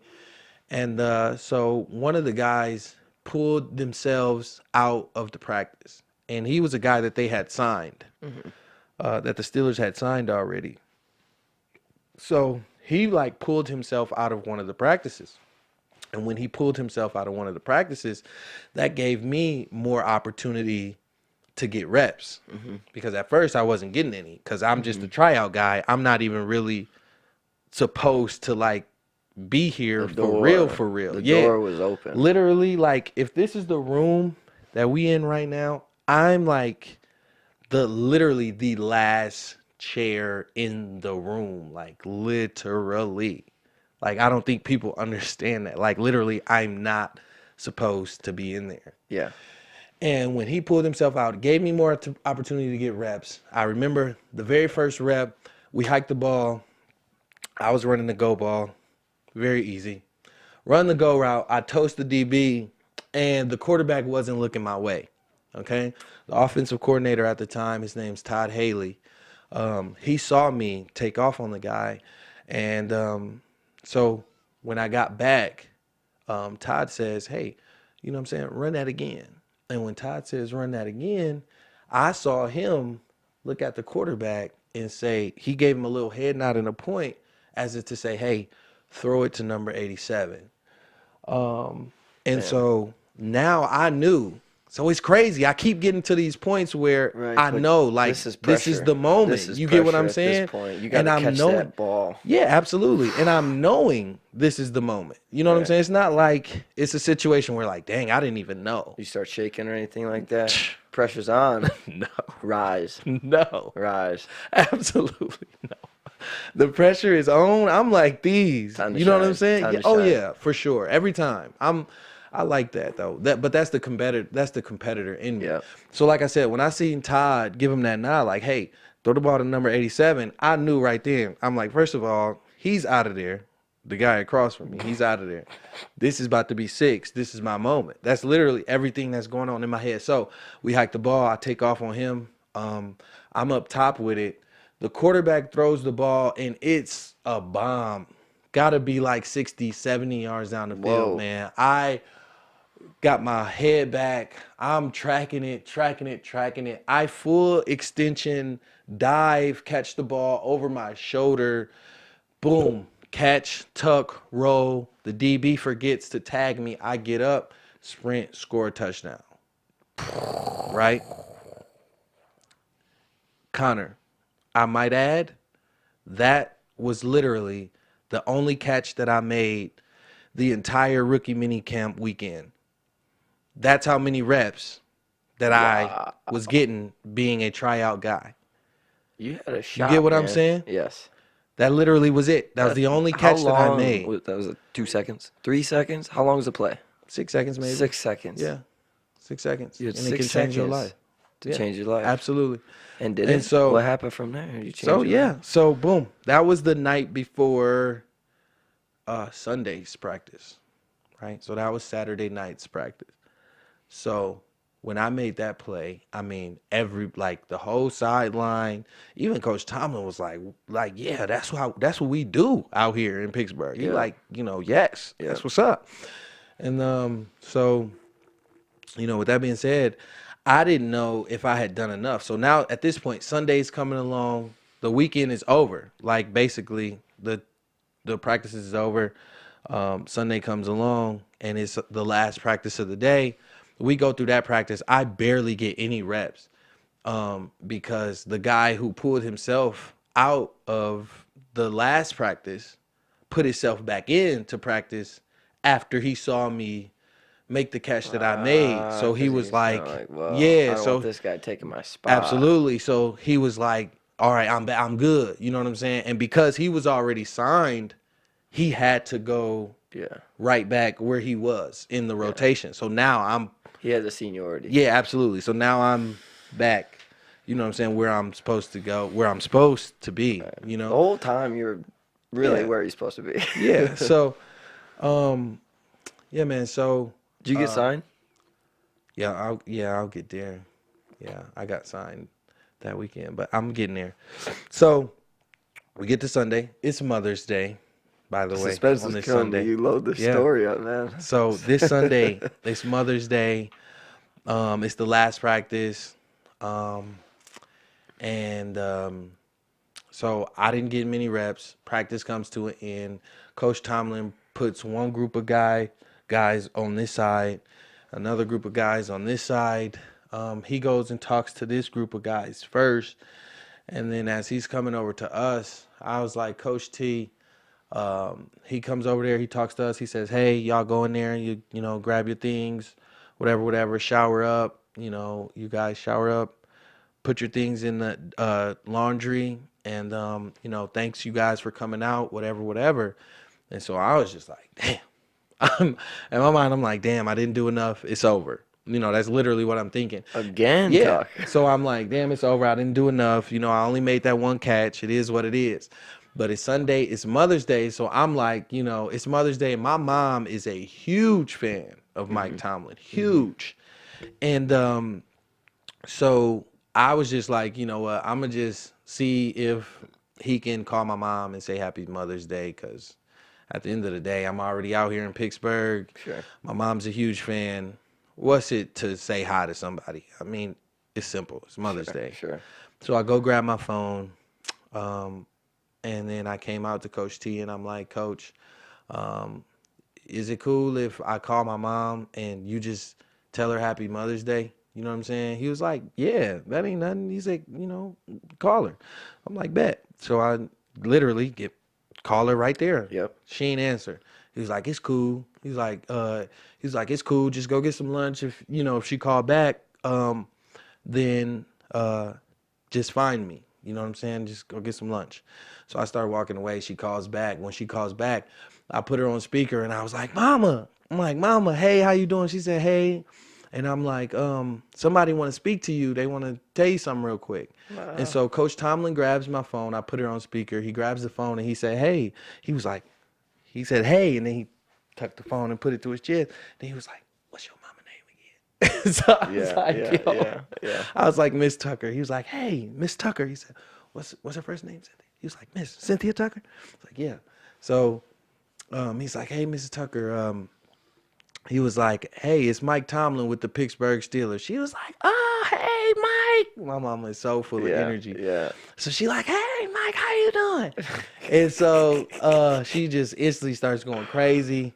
And so one of the guys pulled themselves out of the practice. And he was a guy that they had signed, that the Steelers had signed already. So he like pulled himself out of one of the practices. And when he pulled himself out of one of the practices, that gave me more opportunity to get reps. Because at first I wasn't getting any because I'm just a tryout guy. I'm not even really supposed to like be here for real, for real. The Yeah. door was open. Literally, like if this is the room that we in right now, I'm like literally the last chair in the room. Like literally. Like I don't think people understand that. Like literally, I'm not supposed to be in there. Yeah. And when he pulled himself out, gave me more opportunity to get reps. I remember the very first rep, we hiked the ball. I was running the go ball, very easy. Run the go route. I toast the DB, and the quarterback wasn't looking my way. Okay, the offensive coordinator at the time, his name's Todd Haley. He saw me take off on the guy, and so when I got back, Todd says, "Hey, you know what I'm saying? Run that again." And when Todd says run that again, I saw him look at the quarterback and say, he gave him a little head nod and a point as if to say, hey, throw it to number 87. And so now I knew. So it's crazy. I keep getting to these points where Right, I but know, like, this is this is pressure. the moment. This is You get what pressure I'm at this saying? point. You gotta I'm catch knowing, that ball. yeah, absolutely. And I'm knowing this is the moment. You know what I'm Right. saying? It's not like it's a situation where, like, dang, I didn't even know. You start shaking or anything like that. Pressure's on. No, Rise. no, Rise. absolutely no. The pressure is on. I'm like these. Time to You know what I'm shine. saying? Time Yeah, to oh shine. yeah, for sure. Every time. I like that though. But that's the competitor. That's the competitor in me. Yeah. So like I said, when I seen Todd give him that nod, like, hey, throw the ball to number 87, I knew right then. I'm like, first of all, he's out of there. The guy across from me, he's out of there. This is about to be 6. This is my moment. That's literally everything that's going on in my head. So we hike the ball. I take off on him. I'm up top with it. The quarterback throws the ball, and it's a bomb. Got to be like 60, 70 yards down the Whoa. field, man. I got my head back. I'm tracking it. I full extension, dive, catch the ball over my shoulder. Boom, catch, tuck, roll. The DB forgets to tag me. I get up, sprint, score a touchdown. Right? Connor, I might add, that was literally the only catch that I made the entire rookie mini camp weekend. That's how many reps that I was getting being a tryout guy. You had a shot. get what I'm man. saying? Yes. That literally was it. That was the only catch that I made. That was 2 seconds? 3 seconds? How long was the play? 6 seconds maybe. 6 seconds. Yeah. 6 seconds. You had And 6 it can seconds change your life. to change your life. Absolutely. And did And it? so- what happened from there? You changed So your yeah. life? So boom. That was the night before Sunday's practice. Right? So that was Saturday night's practice. So when I made that play, I mean, the whole sideline, even Coach Tomlin was like, yeah, that's what we do out here in Pittsburgh. He Yeah. yes, Yeah. that's what's up. And so, with that being said, I didn't know if I had done enough. So now at this point, Sunday's coming along, the weekend is over. Like basically the practice is over. Sunday comes along and it's the last practice of the day. We go through that practice. I barely get any reps because the guy who pulled himself out of the last practice put himself back into practice after he saw me make the catch that I made. So he 'Cause was he's like, kinda well, I yeah, don't so want this guy taking my spot. absolutely. So he was like, all right, I'm good. You know what I'm saying? And because he was already signed, he had to go Yeah. right back where he was in the rotation. So now He has a seniority. yeah, absolutely. So now I'm back, you know what I'm saying, where I'm supposed to go, where I'm supposed to be, you The know? whole time you're really Yeah. where you're supposed to be. Yeah. So, yeah, man. So, Did you get signed? yeah, I'll get there. Yeah, I got signed that weekend, but I'm getting there. So, we get to Sunday. It's Mother's Day, by the way, Suspense on is this killing me. Sunday. You load the Yeah. story up, man. So this Sunday, it's Mother's Day. It's the last practice. So I didn't get many reps. Practice comes to an end. Coach Tomlin puts one group of guys on this side, another group of guys on this side. He goes and talks to this group of guys first, and then as he's coming over to us, I was like, Coach T, he comes over there, he talks to us, he says, hey, y'all go in there, you know, grab your things, whatever, shower up, you know, you guys shower up, put your things in the laundry, and you know, thanks you guys for coming out, whatever. And so I was just like, damn. In my mind, I'm like, damn, I didn't do enough. It's over. You know, that's literally what I'm thinking. Again, Yeah. Tuck. So I'm like, damn, it's over. I didn't do enough. You know, I only made that one catch. It is what it is. But it's Sunday. It's Mother's Day. So I'm like, you know, it's Mother's Day. My mom is a huge fan of Mike Tomlin. Huge. And so I was just like, you know what? I'm going to just see if he can call my mom and say Happy Mother's Day, because at the end of the day, I'm already out here in Pittsburgh. Sure. My mom's a huge fan. What's it to say hi to somebody? I mean, it's simple. It's Mother's Day. Sure. So I go grab my phone, and then I came out to Coach T, and I'm like, Coach, is it cool if I call my mom and you just tell her Happy Mother's Day? You know what I'm saying? He was like, yeah, that ain't nothing. He's like, you know, call her. I'm like, bet. So I literally call her right there. Yep. She ain't answer. He was like, it's cool. He's like, it's cool. Just go get some lunch. If you know, if she called back, then just find me. You know what I'm saying? Just go get some lunch. So I started walking away. She calls back. When she calls back, I put her on speaker and I was like, Mama. I'm like, Mama, hey, how you doing? She said, hey. And I'm like, somebody want to speak to you. They want to tell you something real quick. Wow. And so Coach Tomlin grabs my phone. I put her on speaker. He grabs the phone and he said, hey. He said, hey. And then he tucked the phone and put it to his chest. Then he was like, what's your mama name again? So I was like, yeah. I was like, Miss Tucker. He was like, hey, Miss Tucker. He said, what's her first name, Cynthia? He was like, Miss Cynthia Tucker? I was like, yeah. So he's like, hey, Mrs. Tucker, he was like, hey, it's Mike Tomlin with the Pittsburgh Steelers. She was like, oh, hey, Mike. My mama is so full of energy. Yeah. So she like, hey, Mike, how you doing? And so she just instantly starts going crazy.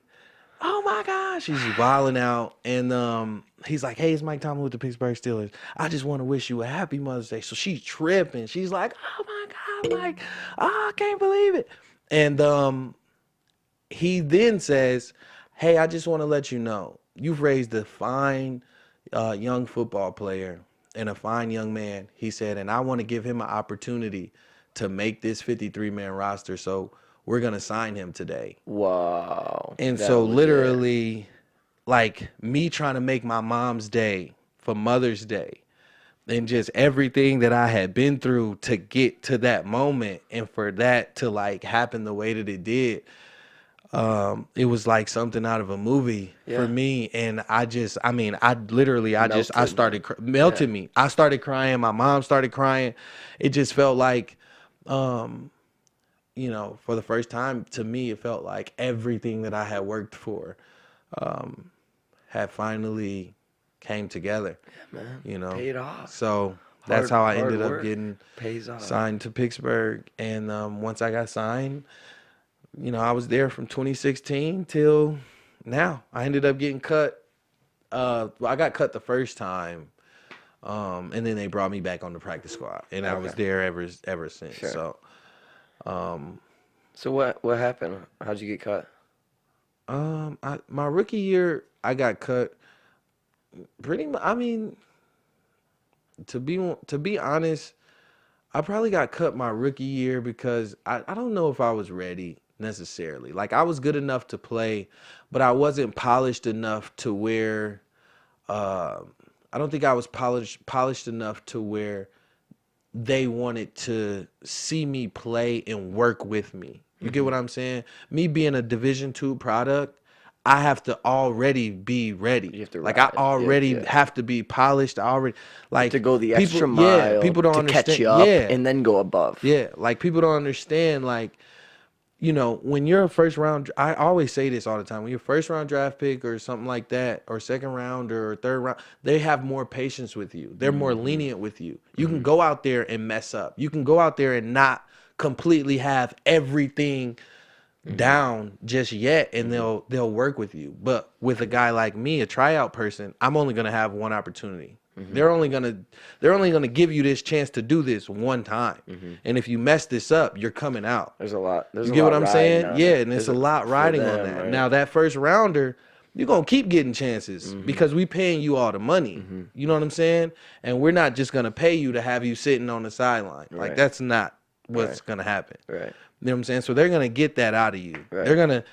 Oh, my gosh. She's just wilding out. And he's like, hey, it's Mike Tomlin with the Pittsburgh Steelers. I just want to wish you a happy Mother's Day. So she's tripping. She's like, oh, my God, Mike. Oh, I can't believe it. And he then says, hey, I just want to let you know, you've raised a fine young football player and a fine young man, he said, and I want to give him an opportunity to make this 53-man roster, so we're going to sign him today. Wow. And That so was literally, like, me trying to make my mom's day for Mother's Day and just everything that I had been through to get to that moment and for that to, like, happen the way that it did, it was like something out of a movie for me. And I started melted me. I started crying. My mom started crying. It just felt like, you know, for the first time to me, it felt like everything that I had worked for, had finally came together, man. you know, Paid off. So that's how I ended up work getting pays off. signed to Pittsburgh. And, once I got signed, you know, I was there from 2016 till now. I ended up getting cut. I got cut the first time, and then they brought me back on the practice squad, and I was there ever since. Sure. So, So what happened? How'd you get cut? my rookie year, I got cut. Pretty much. I mean, to be honest, I probably got cut my rookie year because I don't know if I was ready necessarily. Like, I was good enough to play, but I wasn't polished enough to where I don't think I was polished enough to where they wanted to see me play and work with me. You get what I'm saying? Me being a Division II product, I have to already be ready. You have to like ride. I already have to be polished. I already like To go the people- extra mile Yeah, people don't to understand. catch you up Yeah, and then go above. yeah, like people don't understand, like, you know, when you're a first round, I always say this all the time, when you're a first round draft pick or something like that, or second round or third round, they have more patience with you. They're more lenient with you. You can go out there and mess up. You can go out there and not completely have everything down just yet, and they'll work with you. But with a guy like me, a tryout person, I'm only gonna have one opportunity. They're only gonna give you this chance to do this one time. And if you mess this up, you're coming out. There's a lot. There's You a get lot what I'm riding saying? on Yeah, it. and it's There's a lot for riding on them, that. right? Now that first rounder, you're gonna keep getting chances because we paying you all the money. You know what I'm saying? And we're not just gonna pay you to have you sitting on the sideline. Like Right. that's not what's Right. gonna happen. Right. You know what I'm saying? So they're gonna get that out of you. Right. They're gonna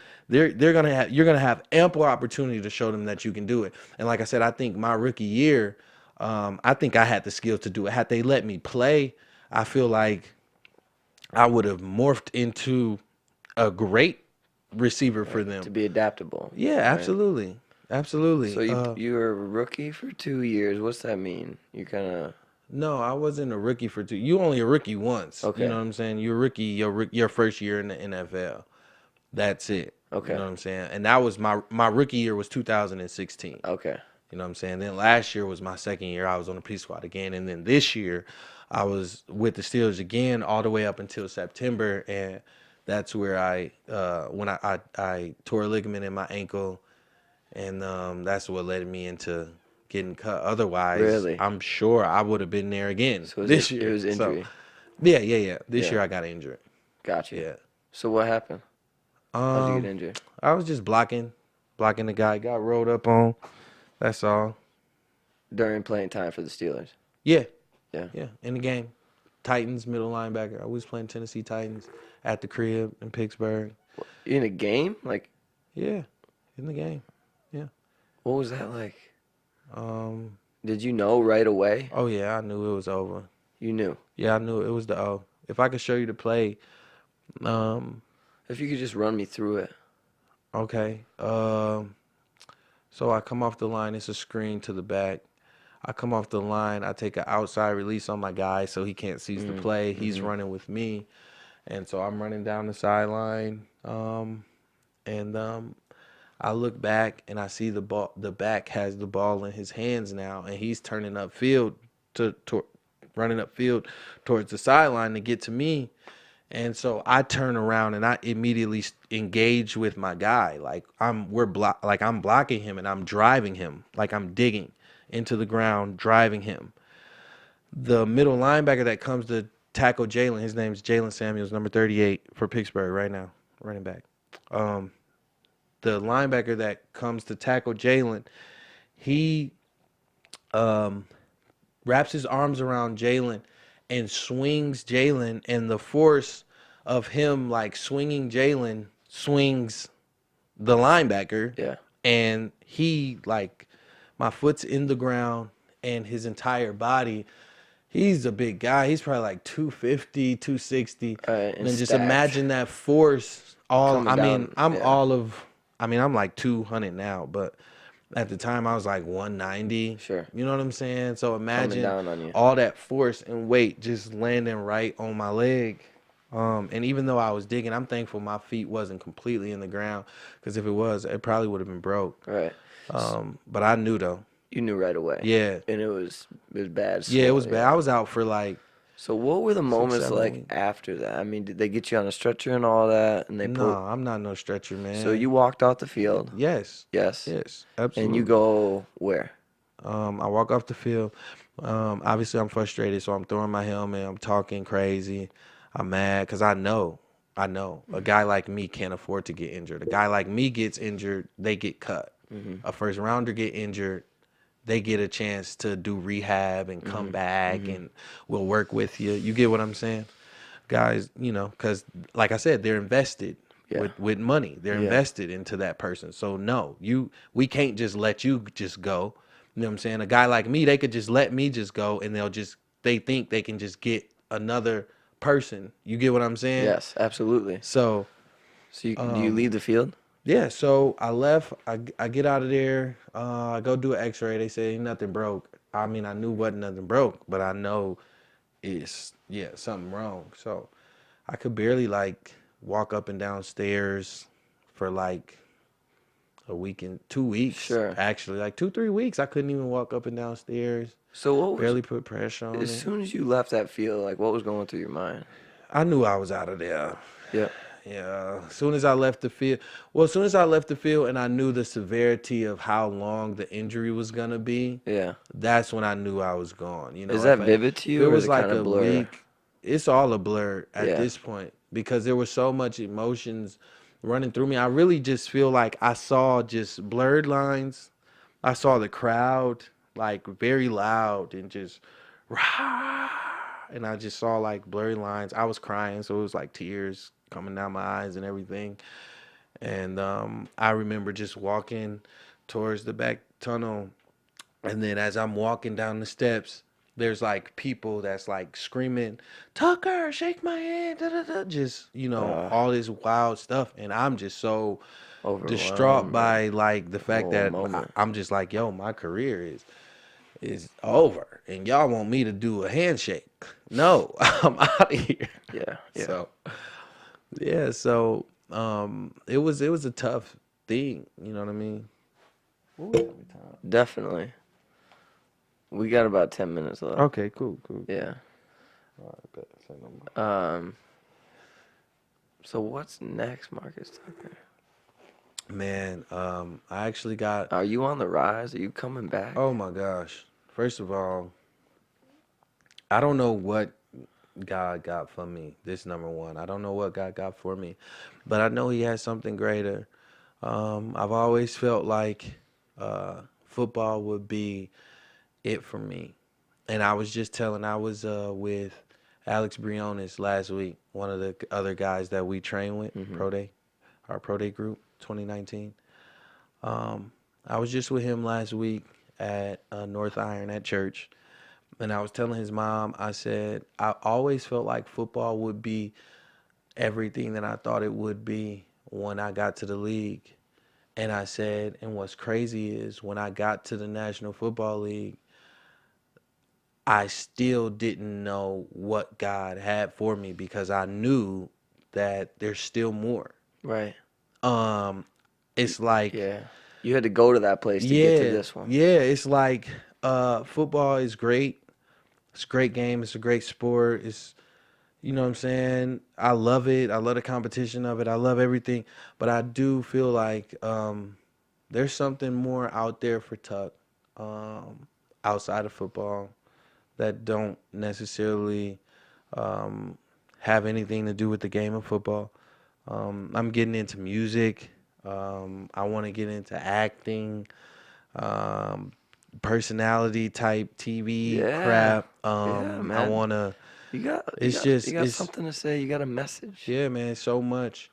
have you're gonna have ample opportunity to show them that you can do it. And like I said, I think my rookie year, I think I had the skills to do it. Had they let me play, I feel like I would have morphed into a great receiver for them. To be adaptable. Yeah, right? absolutely, absolutely. So you were a rookie for 2 years. What's that mean? You kind of No, I wasn't a rookie for 2. You only a rookie once. Okay. You know what I'm saying? You're a rookie your first year in the NFL. That's it. Okay. You know what I'm saying? And that was my rookie year was 2016. okay. You know what I'm saying? Then last year was my second year. I was on the Peace Squad again, and then this year I was with the Steelers again all the way up until September, and that's where when I tore a ligament in my ankle, and that's what led me into getting cut. Otherwise, Really? I'm sure I would have been there again So this year. it was injury. So, yeah. This Yeah. year I got injured. Gotcha. Yeah. So what happened? How'd you get Um, injured? I was just blocking the guy. Got rolled up on. That's all. During playing time for the Steelers. Yeah. Yeah. Yeah, in the game. Titans, middle linebacker. I was playing Tennessee Titans at the crib in Pittsburgh. In a game? Like, Yeah, in the game. what was that like? Um, Did you know right away? oh yeah, I knew it was over. You knew. Yeah, I knew it was the O. If I could show you the play, If you could just run me through it. okay. So I come off the line. It's a screen to the back. I come off the line. I take an outside release on my guy so he can't seize the play. He's running with me, and so I'm running down the sideline. And I look back and I see the ball. The back has the ball in his hands now, and he's turning upfield running upfield towards the sideline to get to me. And so I turn around and I immediately engage with my guy. Like I'm blocking him and I'm driving him. Like I'm digging into the ground, driving him. The middle linebacker that comes to tackle Jalen, his name's Jalen Samuels, number 38 for Pittsburgh right now, running back. The linebacker that comes to tackle Jalen, he wraps his arms around Jalen and swings Jalen, and the force of him like swinging Jalen swings the linebacker. Yeah. And he like my foot's in the ground and his entire body. He's a big guy. He's probably like 250, 260. And And then just stacked. imagine that force Coming down, I'm like 200 now, but at the time I was like 190. Sure. You know what I'm saying? So imagine down on you. all that force and weight just landing right on my leg. And even though I was digging, I'm thankful my feet wasn't completely in the ground, because if it was, it probably would have been broke. Right. But I knew though. You knew right away. Yeah. And it was bad. Yeah, it was slow, bad. I was out for like, So what were the moments 7 like weeks. after that? I mean, did they get you on a stretcher and all that? And they no, I'm not no stretcher, man. So you walked off the field. Yes. Yes. Yes. Absolutely. And you go where? I walk off the field. Obviously, I'm frustrated, so I'm throwing my helmet. I'm talking crazy. I'm mad because I know a guy like me can't afford to get injured. A guy like me gets injured, they get cut. A first rounder get injured, they get a chance to do rehab and come back, and we'll work with you. You get what I'm saying? Guys, because like I said, they're invested Yeah. with money. They're Yeah. invested into that person. So no, we can't just let you just go. You know what I'm saying? A guy like me, they could just let me just go, and they think they can just get another person. You get what I'm saying? Yes, absolutely. So So do you leave the field? yeah, so I left. I get out of there. I go do an X-ray. They say nothing broke. I mean, I knew wasn't nothing broke, but I know it's something wrong. So I could barely like walk up and down stairs for like a week and 2 weeks. Sure. Actually, like 2-3 weeks, I couldn't even walk up and down stairs. So what was Barely put pressure on as it. soon as you left that field, like what was going through your mind? I knew I was out of there. Yeah. Yeah, as soon as I left the field, well, as soon as I left the field and I knew the severity of how long the injury was gonna be, Yeah. that's when I knew I was gone. You Is know, that vivid to if you, it or is was it like kind of a blur? week, it's all a blur at Yeah. this point because there was so much emotions running through me. I really just feel like I saw just blurred lines. I saw the crowd like very loud and just rah, and I just saw like blurry lines. I was crying, so it was like tears coming down my eyes and everything. And I remember just walking towards the back tunnel, and then as I'm walking down the steps, there's like people that's like screaming, "Tucker, shake my hand," da, da, da. Just Uh, all this wild stuff, and I'm just so distraught Overwhelmed and by like the the fact whole that moment. I'm just like, yo, my career is over, and y'all want me to do a handshake. No, I'm out of here. Yeah. Yeah. So yeah, so it was a tough thing, you know what I mean? What we have time? Definitely. We got about 10 minutes left. Okay, cool, cool. Yeah. All right, bet. Say no more. Um. So what's next, Marcus Tucker? Man, I actually got, Are you on the rise? Are you coming back? oh my gosh. First of all, I don't know what God got for me. This number one. I don't know what God got for me, but I know He has something greater. I've always felt like football would be it for me. And I was just telling, I was with Alex Briones last week, one of the other guys that we train with, Pro Day, our Pro Day group, 2019. I was just with him last week at North Iron at church, and I was telling his mom, I said, I always felt like football would be everything that I thought it would be when I got to the league. And I said, and what's crazy is when I got to the National Football League, I still didn't know what God had for me because I knew that there's still more. Right. Um, it's like, Yeah. You had to go to that place to get to yeah, this one. yeah, it's like football is great. It's a great game. It's a great sport. It's, you know what I'm saying? I love it. I love the competition of it. I love everything. But I do feel like there's something more out there for Tuck outside of football that don't necessarily have anything to do with the game of football. I'm getting into music. I want to get into acting, um, personality type TV Yeah. crap. Yeah, I man. want to. You got It's just you got it's something to say. You got a message. yeah, man. So much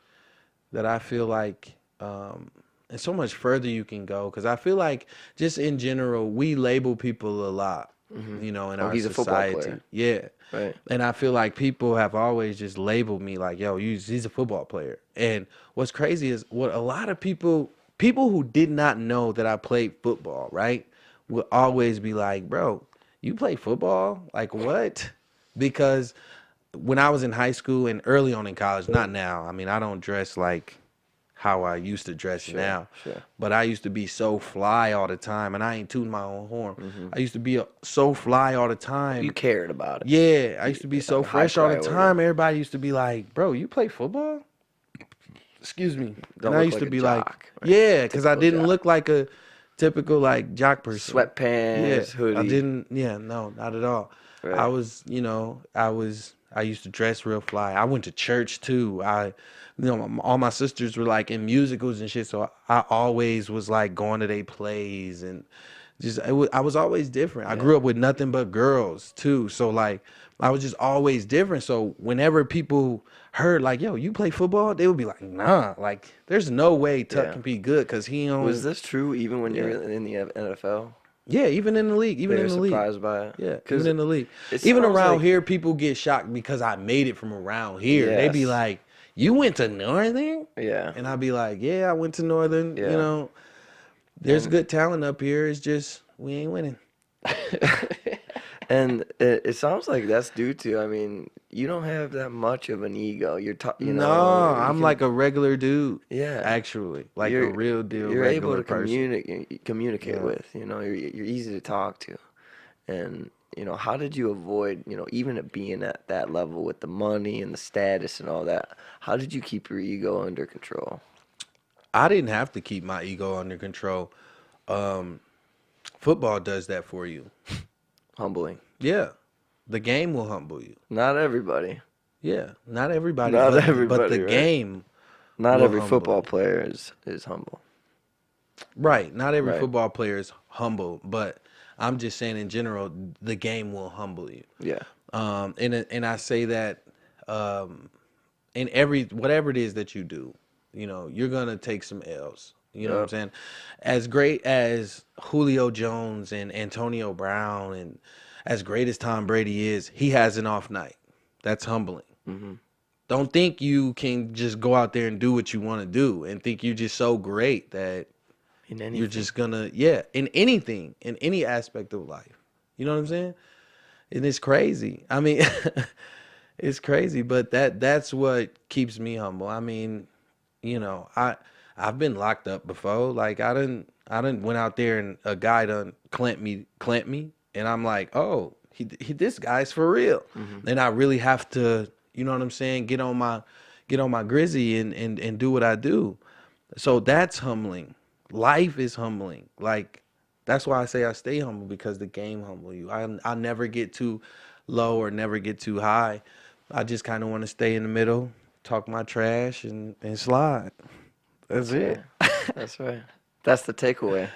that I feel like, and so much further you can go. Because I feel like just in general, we label people a lot, you know, in Oh, our he's a football society. player. Yeah. Right. And I feel like people have always just labeled me like, yo, he's a football player. And what's crazy is what a lot of people who did not know that I played football, right, would always be like, bro, you play football? Like what? Because when I was in high school and early on in college, not now. I mean, I don't dress like how I used to dress Sure. now. Sure. But I used to be so fly all the time, and I ain't tooting my own horn. Mm-hmm. I used to be so fly all the You time. cared about it. Yeah, I used to be so Like a high fresh all the priority. time. Everybody used to be like, "Bro, you play football?" Excuse me. Don't And I look used like to a be jock, like, right? "Yeah," because I Typical didn't jock. look like a typical like jock person. Yeah, Sweatpants, hoodie. I didn't. Yeah, no, not at all. Right. I was, I used to dress real fly. I went to church too. All my sisters were like in musicals and shit, so I always was like going to their plays and I was always different. I grew up with nothing but girls too, so like I was just always different. So whenever people heard like, "Yo, you play football," they would be like, "Nah, like there's no way Tuck Yeah. can be good because he don't." Was this true even when you Yeah. were in the NFL? Yeah, even in the league, They were surprised by it. Yeah, 'Cause even in the league. it Even sounds around like- here, people get shocked because I made it from around here. They be Yes. like, "You went to Northern?" Yeah. And I'd be like, "Yeah, I went to Northern." Yeah. You know, there's good talent up here. It's just we ain't winning. And it sounds like that's due to, I mean, you don't have that much of an ego. You know, No, you I'm can- like a regular dude. Yeah. Actually, like a You're- real deal. You're able regular to person. communicate Yeah. with, you know, you're easy to talk to. And how did you avoid, even at being at that level with the money and the status and all that? How did you keep your ego under control? I didn't have to keep my ego under control. Um, Football does that for you. Humbling. Yeah, the game will humble you. Not everybody. Yeah, not everybody, Not but everybody, the right? game Not will every humble football you. player is humble. Right. Not every Right. football player is humble, but I'm just saying in general, the game will humble you. Yeah. And I say that um, in every whatever it is that you do, you're gonna take some L's. You know what I'm Yep. saying? As great as Julio Jones and Antonio Brown and as great as Tom Brady is, he has an off night. That's humbling. Hmm. Don't think you can just go out there and do what you want to do and think you're just so great that In you're anything. just gonna, yeah, in anything, in any aspect of life. You know what I'm saying? And it's crazy. I mean, it's crazy, but that's what keeps me humble. I mean, I've been locked up before. Like I didn't went out there and a guy done clamped me, and I'm like, oh, he this guy's for real. Hmm. And I really have to, you know what I'm saying, get on my grizzy and do what I do. So that's humbling. Life is humbling. Like that's why I say I stay humble because the game humble you. I never get too low or never get too high. I just kind of want to stay in the middle, talk my trash and slide. That's it. Yeah. That's right. That's the takeaway,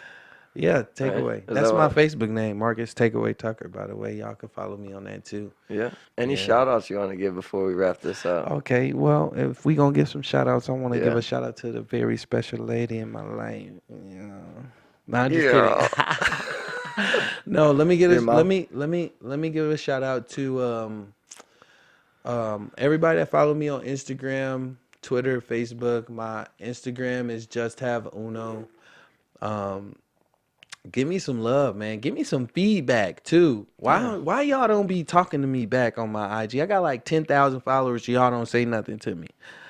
Yeah, right? takeaway. Is That's that my what? Facebook name, Marcus Takeaway Tucker, by the way. Y'all can follow me on that too. Yeah. Any Yeah. shout outs you want to give before we wrap this up? Okay, well, if we gonna give some shout outs, I want to give Yeah. a shout out to the very special lady in my life. Yeah. No, I'm just Yeah. kidding. No, let me get Your a, mom? let me give a shout out to everybody that follow me on Instagram, Twitter, Facebook. My Instagram is just have uno. Um, Give me some love, man. Give me some feedback too. Yeah. Why y'all don't be talking to me back on my IG? I got like 10,000 followers. Y'all don't say nothing to me.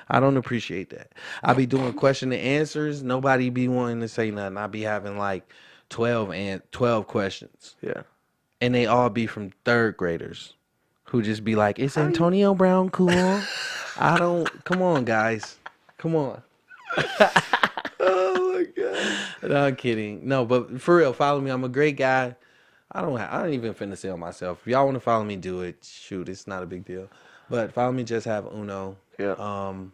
I don't appreciate that. I be doing question and answers. Nobody be wanting to say nothing. I be having like 12 questions, Yeah. and they all be from third graders who just be like, "Is How you? Antonio Brown cool?" I don't. Come on, guys. Come on. Oh my god. No, I'm kidding. No, but for real, follow me. I'm a great guy. I don't even finna sell myself. If y'all want to follow me, do it. Shoot, it's not a big deal. But follow me, just have Uno. Yeah. Um,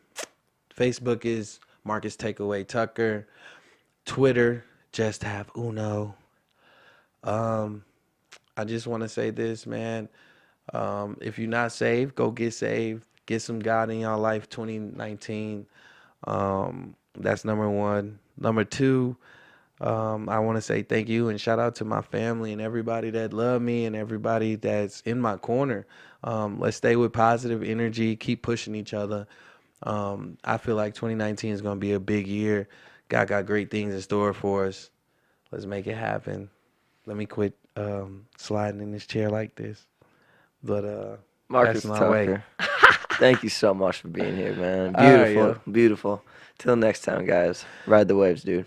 Facebook is Marcus Takeaway Tucker. Twitter, just have Uno. Um, I just want to say this, man. If you're not saved, go get saved. Get some God in your life 2019. That's number one. Number two, I want to say thank you and shout out to my family and everybody that love me and everybody that's in my corner. Let's stay with positive energy, keep pushing each other. I feel like 2019 is going to be a big year. God got great things in store for us. Let's make it happen. Let me quit sliding in this chair like this. But Marcus that's my way. Tucker. Thank you so much for being here, man. All right, Beautiful. yo. Beautiful. Till next time, guys. Ride the waves, dude.